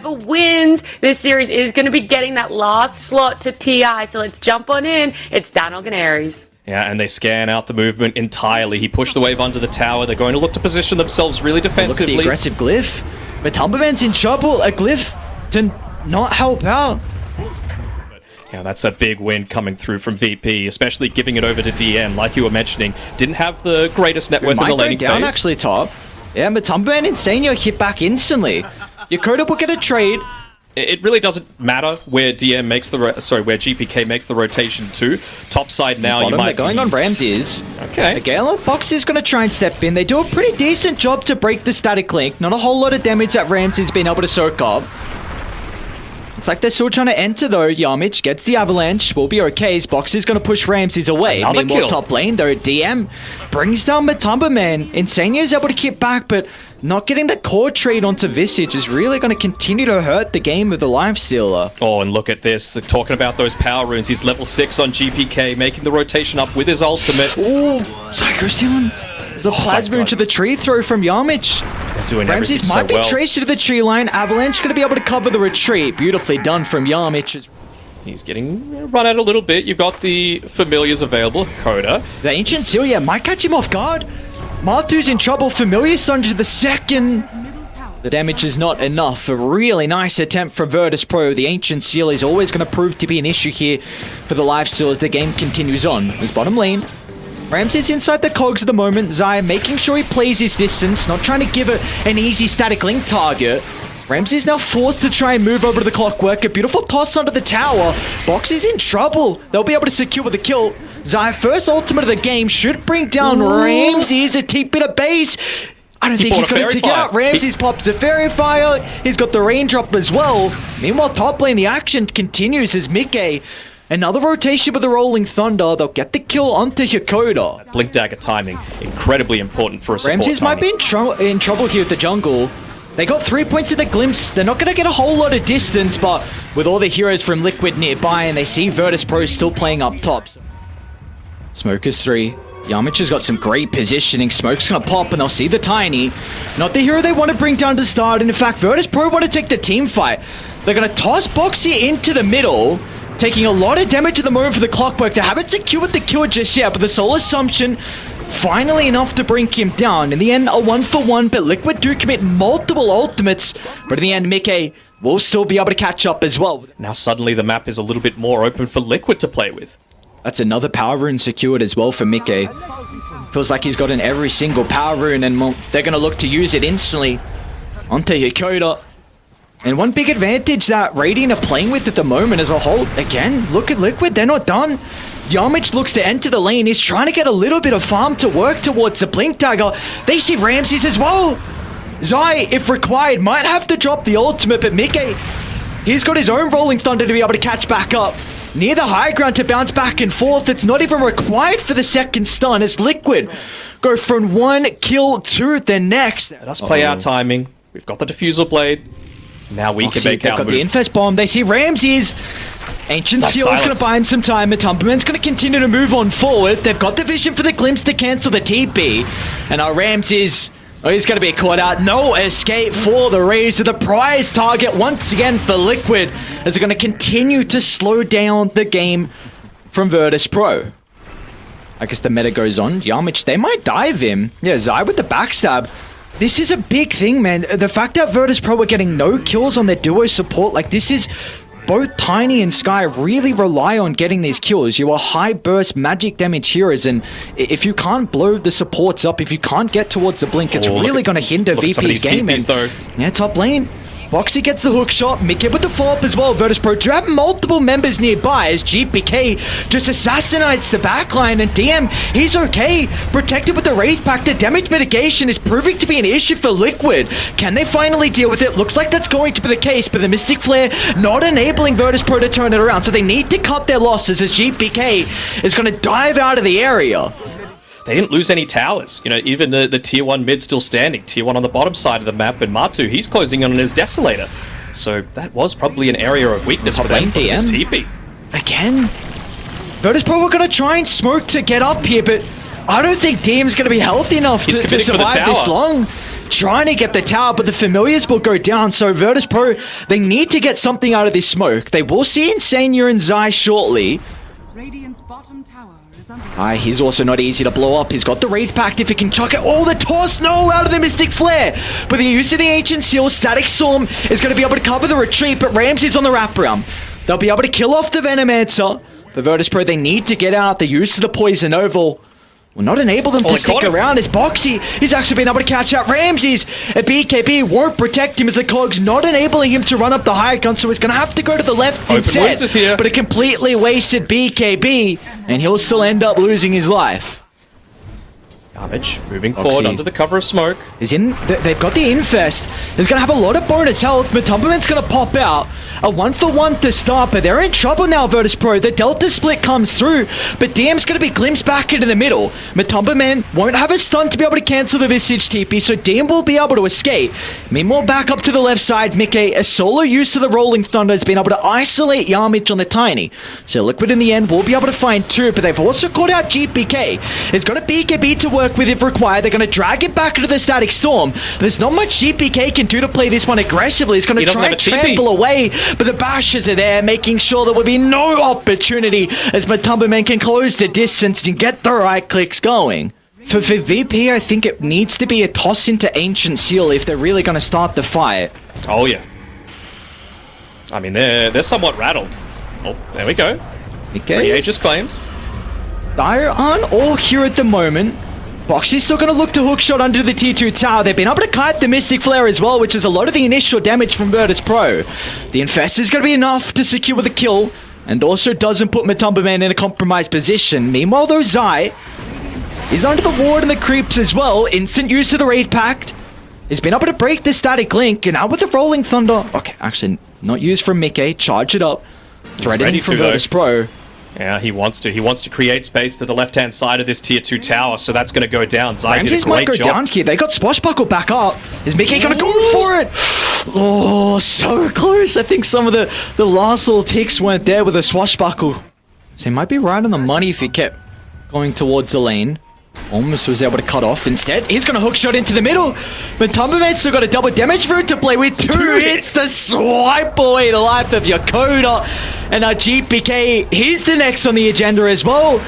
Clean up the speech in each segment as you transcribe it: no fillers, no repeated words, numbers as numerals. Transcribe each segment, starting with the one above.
whoever wins this series is going to be getting that last slot to TI. So let's jump on in. It's Dan Organaries. Yeah, and they scan out the movement entirely. He pushed the wave under the tower. They're going to look to position themselves really defensively. Look at the aggressive Glyph. But Tumberman's in trouble. A Glyph to not help out. Yeah, that's a big win coming through from VP, especially giving it over to DM, like you were mentioning. Didn't have the greatest net worth in the laning phase. Down actually top. Yeah, but Tumberman and Senyo hit back instantly. Yakota will get a trade. It really doesn't matter where DM makes the where GPK makes the rotation to. Top side now, you might. They're going on Ramses. Okay. The Gale Box is going to try and step in. They do a pretty decent job to break the static link. Not a whole lot of damage that Ramses has been able to soak up. Looks like they're still trying to enter though. Yamich gets the avalanche. Will be okay. His Box is going to push Ramses away. Another Meanwhile, kill. top lane though, DM brings down Matumberman. Insania is able to keep back, but not getting the core trade onto Visage is really going to continue to hurt the game with the Lifestealer. Oh, and look at this. They're talking about those power runes. He's level 6 on GPK, making the rotation up with his ultimate. Ooh, Psycho stealing. There's the plasma into the tree throw from Yamich. They're doing Ramses everything might so well. be traced to the tree line. Avalanche going to be able to cover the retreat. Beautifully done from Yamich. He's getting run out a little bit. You've got the familiars available. Coda. The Ancient Seal, yeah, might catch him off guard. Marthu's in trouble. Familiar Sun to the second. The damage is not enough. A really nice attempt from Virtus Pro. The Ancient Seal is always going to prove to be an issue here for the Lifesteal as the game continues on. His bottom lane. Ramses inside the cogs at the moment. Zai making sure he plays his distance, not trying to give it an easy static link target. Ramses now forced to try and move over to the Clockwork. A beautiful toss under the tower. Box is in trouble. They'll be able to secure the kill. Zai, first ultimate of the game, should bring down Ramses. A deep bit of base. I don't think he's going to take it out. Ramses pops the Fairy Fire. He's got the raindrop as well. Meanwhile, top lane, the action continues as Mickey. Another rotation with the Rolling Thunder. They'll get the kill onto Yakota. Blink Dagger timing, incredibly important for a support Ramses might be in trouble here with the jungle. They got 3 points in the glimpse. They're not going to get a whole lot of distance, but with all the heroes from Liquid nearby, and they see Virtus Pro still playing up top. Smoker's 3. Yamich has got some great positioning. Smoke's going to pop, and they'll see the Tiny. Not the hero they want to bring down to start, and in fact, Virtus Pro want to take the team fight. They're going to toss Boxy into the middle, taking a lot of damage at the moment for the Clockwork. They haven't secured the kill just yet, but the Soul Assumption finally enough to bring him down. In the end, a 1-for-1, but Liquid do commit multiple ultimates. But in the end, Mickey will still be able to catch up as well. Now suddenly the map is a little bit more open for Liquid to play with. That's another power rune secured as well for Mickey. Feels like he's gotten every single power rune, and they're going to look to use it instantly onto Yakota. And one big advantage that Radiant are playing with at the moment as a whole, again, look at Liquid, they're not done. Yamich looks to enter the lane. He's trying to get a little bit of farm to work towards the Blink Dagger. They see Ramses as well. Zai, if required, might have to drop the ultimate, but Mickey, he's got his own Rolling Thunder to be able to catch back up. Near the high ground to bounce back and forth. It's not even required for the second stun as Liquid go from one kill to the next. Let us play our timing. We've got the Diffusal Blade. Now we can make our move. They've got the Infest Bomb. They see Ramses. Ancient Seal is going to buy him some time. Matumberman's going to continue to move on forward. They've got the vision for the glimpse to cancel the TP. And now Ramses, he's going to be caught out. No escape for the Rays. The prize target once again for Liquid, as they're going to continue to slow down the game from Virtus Pro. I guess the meta goes on. Yamich, they might dive him. Yeah, Zai with the backstab. This is a big thing, man. The fact that Virtus Pro are getting no kills on their duo support, like this is... Both Tiny and Sky really rely on getting these kills. You are high burst magic damage heroes, and if you can't blow the supports up, if you can't get towards the blink, it's really going to hinder VP's game. Yeah, top lane. Boxy gets the hook shot. Mickey with the follow-up as well. Virtus Pro do have multiple members nearby as GPK just assassinates the backline, and DM, he's okay. Protected with the Wraith Pack. The damage mitigation is proving to be an issue for Liquid. Can they finally deal with it? Looks like that's going to be the case, but the Mystic Flare not enabling Virtus Pro to turn it around, so they need to cut their losses as GPK is going to dive out of the area. They didn't lose any towers. You know, even the tier 1 mid still standing. Tier 1 on the bottom side of the map, and Matu, he's closing on his Desolator. So that was probably an area of weakness for them. This TP. Again? Virtus Pro were going to try and smoke to get up here, but I don't think DM's going to be healthy enough to survive this long. trying to get the tower, but the familiars will go down. So Virtus Pro, they need to get something out of this smoke. They will see Insania and Zai shortly. Radiant's bottom tower is under He's also not easy to blow up. He's got the Wraith Pact if he can chuck it. Oh, the toss! No, out of the Mystic Flare! But the use of the Ancient Seal, Static Storm is going to be able to cover the retreat, but Ramsey's on the wraparound. They'll be able to kill off the Venomancer. For Virtus Pro, they need to get out. The use of the Poison Oval will not enable them to stick around as Boxy is actually been able to catch out Ramses. A BKB won't protect him as the Cog's not enabling him to run up the high gun, so he's going to have to go to the left instead. Is here. But a completely wasted BKB, and he'll still end up losing his life. Damage moving forward under the cover of smoke. They've got the Infest. He's going to have a lot of bonus health. Matumbaman's going to pop out. A 1-for-1 to start, but they're in trouble now, Virtus Pro. The Delta split comes through, but DM's going to be glimpsed back into the middle. Matumbaman won't have a stun to be able to cancel the Visage TP, so DM will be able to escape. Meanwhile, back up to the left side, Mickey, a solo use of the Rolling Thunder has been able to isolate Yamich on the Tiny. So Liquid in the end will be able to find two, but they've also caught out GPK. He's got a BKB to work with if required. They're going to drag him back into the Static Storm. There's not much GPK can do to play this one aggressively. He's going to try and trample away, but the bashes are there, making sure there will be no opportunity as Matumbaman can close the distance and get the right clicks going. For VP, I think it needs to be a toss into Ancient Seal if they're really going to start the fight. Oh, yeah. I mean, they're somewhat rattled. Oh, there we go. Okay. Free Aegis claimed. They aren't all here at the moment. Boxy's still going to look to hookshot under the T2 tower. They've been able to kite the Mystic Flare as well, which is a lot of the initial damage from Virtus Pro. The Infest is going to be enough to secure the kill, and also doesn't put Matumbaman in a compromised position. Meanwhile, though, Zai is under the ward and the creeps as well. Instant use of the Wraith Pact. He's been able to break the Static Link, and now with the Rolling Thunder... Okay, actually, not used from Mickey. Charge it up. Threatening from Virtus Pro. Yeah, he wants to. He wants to create space to the left-hand side of this tier 2 tower, so that's going to go down. Zai did a great might go job. Down here. They got Swashbuckle back up. Is Mickey going to go for it? Oh, so close. I think some of the last little ticks weren't there with a Swashbuckle. So he might be right on the money if he kept going towards the lane. Almost was able to cut off. Instead, he's going to hookshot into the middle. But Matumbaman's still got a double damage route to play with. Two hits to swipe away the life of your Coda. And our GPK, he's the next on the agenda as well.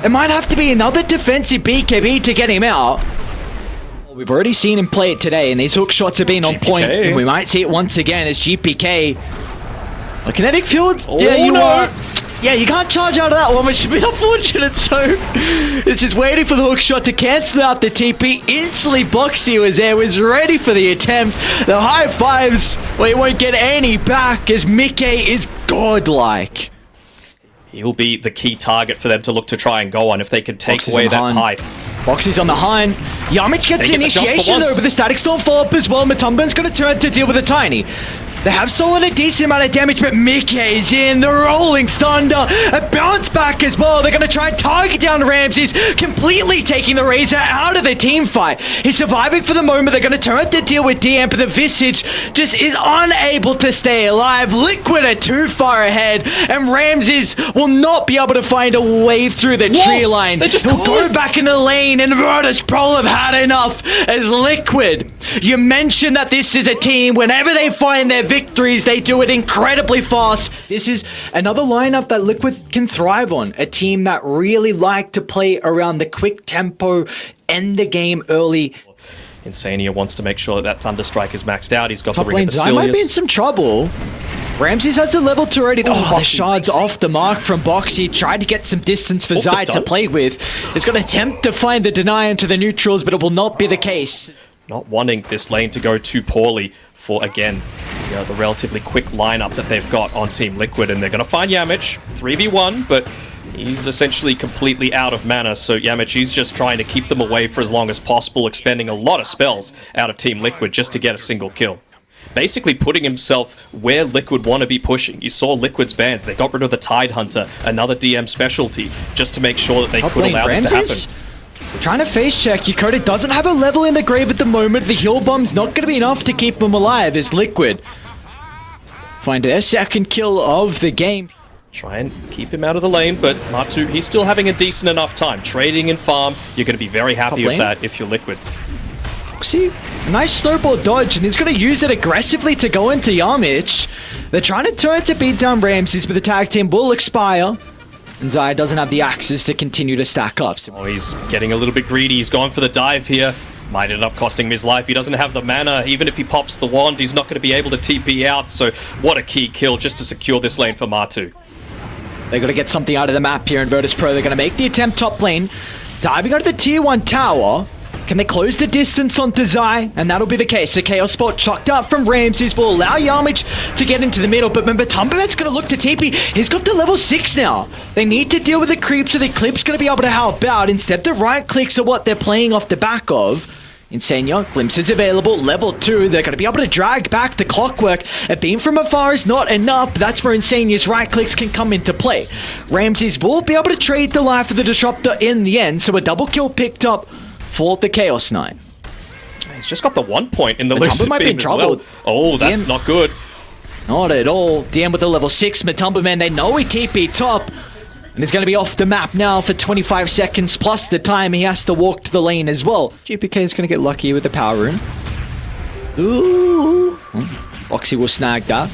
It might have to be another defensive BKB to get him out. We've already seen him play it today, and these hook shots have been on point. And we might see it once again as GPK. A kinetic field. Oh, yeah, you no. are. Yeah, you can't charge out of that one, which has been unfortunate, so it's just waiting for the hook shot to cancel out the TP. Instantly, Boxy was there, was ready for the attempt. The high fives, well, he won't get any back as Mickey is godlike. He'll be the key target for them to look to try and go on if they can take away that pipe. Boxy's on the hind. Yamich gets the initiation though, but the Static Storm follow-up as well. Matumbaman's going to turn to deal with the Tiny. They have stolen a decent amount of damage, but Mickey's in. The Rolling Thunder. A bounce back as well. They're going to try and target down Ramses, completely taking the Razor out of the team fight. He's surviving for the moment. They're going to turn to deal with DM, but the Visage just is unable to stay alive. Liquid are too far ahead, and Ramses will not be able to find a way through the tree line. He'll go back in the lane, and Virtus Pro have had enough as Liquid. You mentioned that this is a team, whenever they find their victories, they do it incredibly fast. This is another lineup that Liquid can thrive on. A team that really like to play around the quick tempo, end the game early. Insania wants to make sure that Thunder Strike is maxed out. He's got Top the Ring of Zai might be in Basilius. some trouble. Ramses has the level 2 already. Oh, the shard's off the mark from Boxy. Tried to get some distance for Zai to play with. He's going to attempt to find the deny into the neutrals, but it will not be the case. Not wanting this lane to go too poorly for, again, you know, the relatively quick lineup that they've got on Team Liquid, and they're going to find Yamich, 3v1, but he's essentially completely out of mana, so Yamich, he's just trying to keep them away for as long as possible, expending a lot of spells out of Team Liquid just to get a single kill. Basically putting himself where Liquid want to be pushing. You saw Liquid's bans, they got rid of the Tide Hunter, another DM specialty, just to make sure that they could allow this to happen. Trying to face check. Yokota doesn't have a level in the grave at the moment. The heal bomb's not going to be enough to keep him alive as Liquid find their second kill of the game. Try and keep him out of the lane, but Matu, he's still having a decent enough time. Trading in farm, you're going to be very happy with that if you're Liquid. Boxy, a nice snowball dodge, and he's going to use it aggressively to go into Yamich. They're trying to turn to beat down Ramses, but the tag team will expire. And Zaya doesn't have the axes to continue to stack up. Oh, he's getting a little bit greedy. He's gone for the dive here. Might end up costing him his life. He doesn't have the mana. Even if he pops the wand, he's not going to be able to TP out. So what a key kill just to secure this lane for Matu. They're going to get something out of the map here in Virtus.pro. They're going to make the attempt top lane. Diving out of the tier 1 tower. Can they close the distance onto Zai? And that'll be the case. The Chaos Spot chucked out from Ramses will allow Yamich to get into the middle. But remember, Tumberman's going to look to TP. He's got the level 6 now. They need to deal with the creep, so the clip's going to be able to help out. Instead, the right clicks are what they're playing off the back of. Insania, glimpse is available, level 2. They're going to be able to drag back the clockwork. A beam from afar is not enough. That's where Insania's right clicks can come into play. Ramses will be able to trade the life of the Disruptor in the end, so a double kill picked up for the Chaos Knight. He's just got the 1 point in the list might be in trouble. Well. Oh, that's not good. Not at all. DM with a level 6 Matumba, man. They know he TP top. And he's going to be off the map now for 25 seconds, plus the time he has to walk to the lane as well. GPK is going to get lucky with the power rune. Ooh. Boxy will snag that.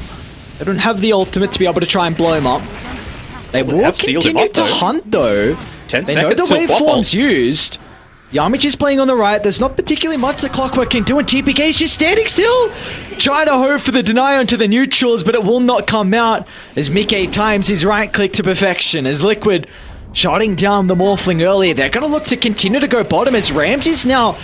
They don't have the ultimate to be able to try and blow him up. They will continue to hunt, though. 10 they know the waveform's used. Yamich is playing on the right. There's not particularly much the Clockwork can do, and GPK is just standing still. Try to hope for the deny onto the neutrals, but it will not come out as Mickey times his right click to perfection. As Liquid shotting down the Morphling earlier, they're going to look to continue to go bottom as Ramses now.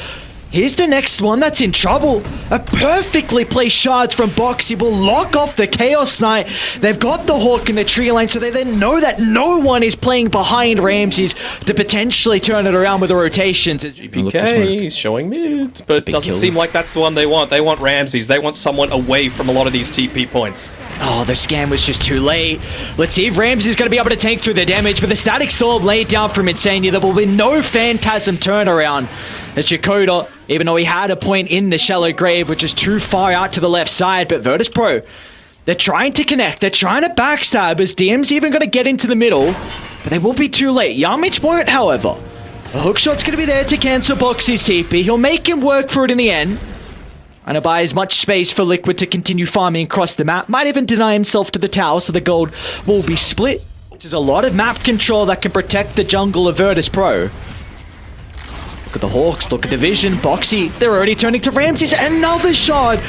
Here's the next one that's in trouble. A perfectly placed shard from Boxy will lock off the Chaos Knight. They've got the Hawk in the tree line, so they then know that no one is playing behind Ramses to potentially turn it around with the rotations. GPK, he's showing mid, but doesn't seem like that's the one they want. They want Ramses. They want someone away from a lot of these TP points. Oh, the scam was just too late. Let's see if Ramses is going to be able to tank through the damage, but the Static Storm laid down from Insania. There will be no Phantasm turnaround. As Chakota, even though he had a point in the shallow grave, which is too far out to the left side, but Virtus.pro, they're trying to connect, they're trying to backstab, as DM's even going to get into the middle, but they will be too late. Yamich won't, however. The hookshot's going to be there to cancel Boxy's TP. He'll make him work for it in the end. And to buy as much space for Liquid to continue farming across the map. Might even deny himself to the tower, so the gold will be split, which is a lot of map control that can protect the jungle of Virtus.pro. Look at the Hawks, look at the vision. Boxy, they're already turning to Ramses. Another shot.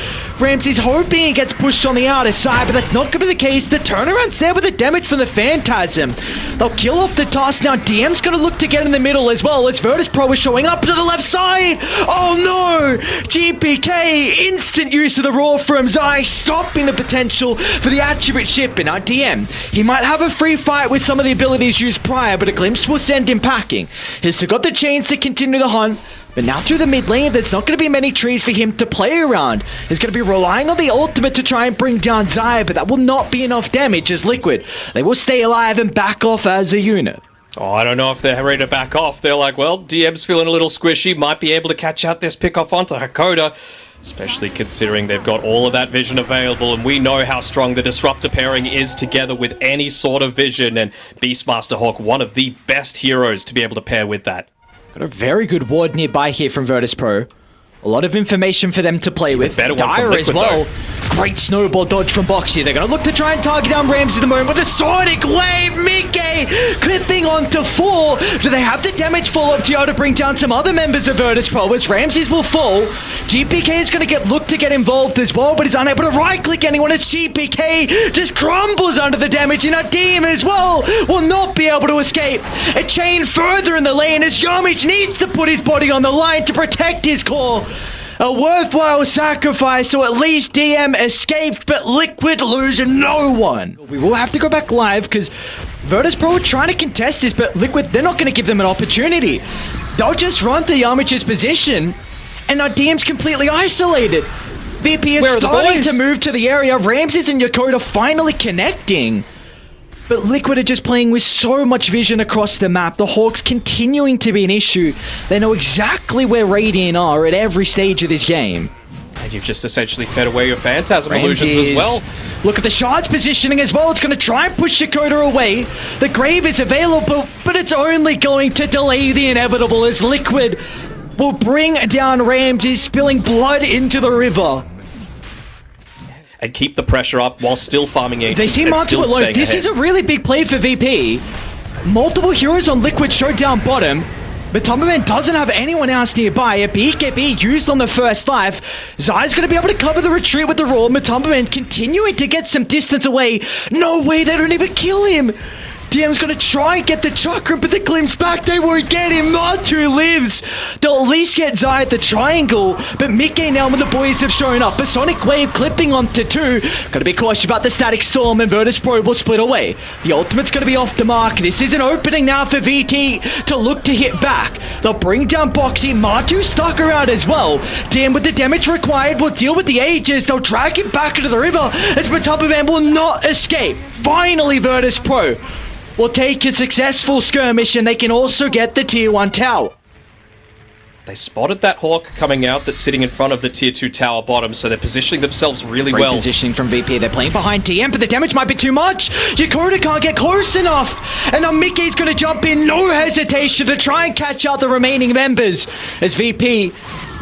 Ramses hoping he gets pushed on the outer side, but that's not going to be the case. The turnaround's there with the damage from the Phantasm. They'll kill off the toss. Now DM's going to look to get in the middle as well, as Virtus.pro is showing up to the left side. Oh no! GPK, instant use of the Roar from Zai, stopping the potential for the attribute ship. And now DM, he might have a free fight with some of the abilities used prior, but a glimpse will send him packing. He's still got the chains to continue the hunt. But now through the mid lane, there's not going to be many trees for him to play around. He's going to be relying on the ultimate to try and bring down Zaya, but that will not be enough damage as Liquid. They will stay alive and back off as a unit. Oh, I don't know if they're ready to back off. They're like, well, DM's feeling a little squishy, might be able to catch out this pick off onto Hakoda, especially considering they've got all of that vision available, and we know how strong the Disruptor pairing is together with any sort of vision, and Beastmaster Hawk, one of the best heroes to be able to pair with that. Got a very good ward nearby here from Virtus.pro. A lot of information for them to play with. Better one Dire from Liquid, as well. though. Great snowball dodge from Boxy. They're going to look to try and target down Ramses at the moment with a Sonic Wave. Mickey clipping onto 4. Do they have the damage follow-up to be able to bring down some other members of Virtus.pro as Ramses will fall? GPK is going to get looked to get involved as well, but he's unable to right-click anyone. It's GPK just crumbles under the damage, and Adim as well will not be able to escape. A chain further in the lane as Yamich needs to put his body on the line to protect his core. A worthwhile sacrifice, so at least DM escaped, but Liquid lose no one. We will have to go back live because Virtus.pro are trying to contest this, but Liquid, they're not going to give them an opportunity. They'll just run to Yamich's position, and now DM's completely isolated. VP is starting to move to the area. Ramses and Yakota finally connecting. But Liquid are just playing with so much vision across the map. The Hawks continuing to be an issue. They know exactly where Radiant are at every stage of this game. And you've just essentially fed away your Phantasm illusions as well. Look at the Shard's positioning as well. It's going to try and push Dakota away. The Grave is available, but it's only going to delay the inevitable as Liquid will bring down Ramsey, spilling blood into the river. And keep the pressure up while still farming Ancients. They see Martu alone. This is a really big play for VP. Multiple heroes on Liquid showed down bottom, but Tumberman doesn't have anyone else nearby. A BKB used on the first life. Zai's going to be able to cover the retreat with the Raw. Tumberman continuing to get some distance away. No way, they don't even kill him. DM's going to try and get the chakra, but the glimpse back, they won't get him. Martu lives. They'll at least get Zai at the triangle, but Mickey and Elm and the boys have shown up. A Sonic Wave clipping onto 2. Got to be cautious about the Static Storm, and Virtus Pro will split away. The ultimate's going to be off the mark. This is an opening now for VT to look to hit back. They'll bring down Boxy. Martu stuck around as well. DM with the damage required will deal with the Aegis. They'll drag him back into the river as Matumbaman will not escape. Finally, Virtus Pro will take a successful skirmish, and they can also get the tier 1 tower. They spotted that Hawk coming out that's sitting in front of the tier 2 tower bottom, so they're positioning themselves really Great well. Positioning from VP. They're playing behind TM, but the damage might be too much. Yakota can't get close enough. And now Mickey's going to jump in, no hesitation, to try and catch out the remaining members. As VP,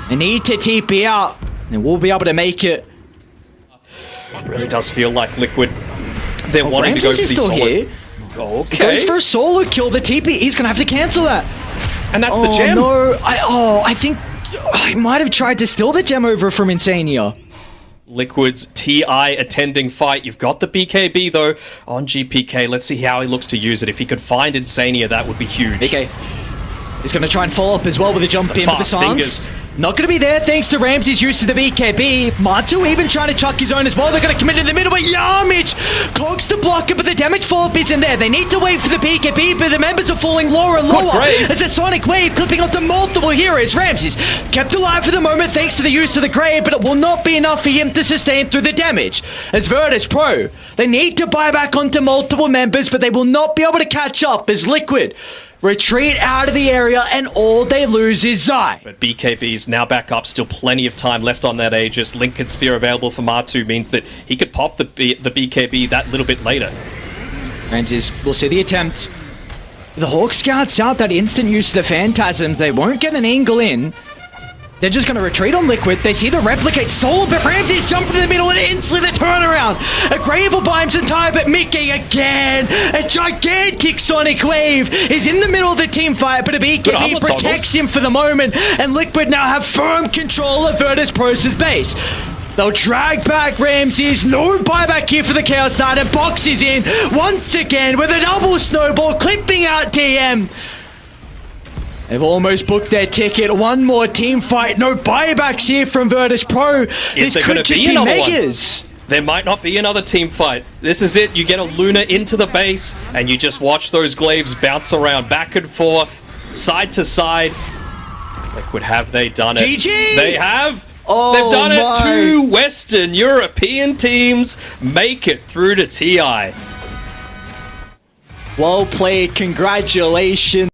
they need to TP out, and we'll be able to make it. It really does feel like Liquid, they're wanting to go for the still solid. Here. Okay. Goes for a solo kill. The TP, he's going to have to cancel that. And that's the gem. No. I think I might have tried to steal the gem over from Insania. Liquid's TI attending fight. You've got the BKB though on GPK. Let's see how he looks to use it. If he could find Insania, that would be huge. Okay. He's going to try and follow up as well with a jump in with the Sans. Fingers. Not going to be there thanks to Ramsey's use of the BKB. Martu even trying to chuck his own as well. They're going to commit in the middle, but Yamich cogs the blocker, but the damage follow-up isn't there. They need to wait for the BKB, but the members are falling lower and lower. As a Sonic Wave clipping onto multiple heroes. Ramsey's kept alive for the moment thanks to the use of the Grave, but it will not be enough for him to sustain through the damage. As Virtus Pro, they need to buy back onto multiple members, but they will not be able to catch up as Liquid retreat out of the area, and all they lose is Zai. But BKB's now back up, still plenty of time left on that Aegis. Lincoln Sphere available for Martu means that he could pop the BKB that little bit later. Ramses will see the attempt. The Hawk scouts out that instant use of the Phantasms. They won't get an angle in. They're just going to retreat on Liquid. They see the replicate solo, but Ramsey's jumping in the middle and instantly the turnaround. A Grave will buy him some time, but Mickey again. A gigantic Sonic Wave is in the middle of the team fight, but a BKB protects him for the moment, and Liquid now have firm control of Virtus Pro's base. They'll drag back Ramses. No buyback here for the Chaos side, and Box is in once again with a double snowball, clipping out TM. They've almost booked their ticket. One more team fight. No buybacks here from Virtus Pro. Is there going to be another Megas. One? There might not be another team fight. This is it. You get a Luna into the base, and you just watch those glaives bounce around back and forth, side to side. Liquid, have they done it? GG! They have. Oh, they've done it. 2 Western European teams make it through to TI. Well played. Congratulations.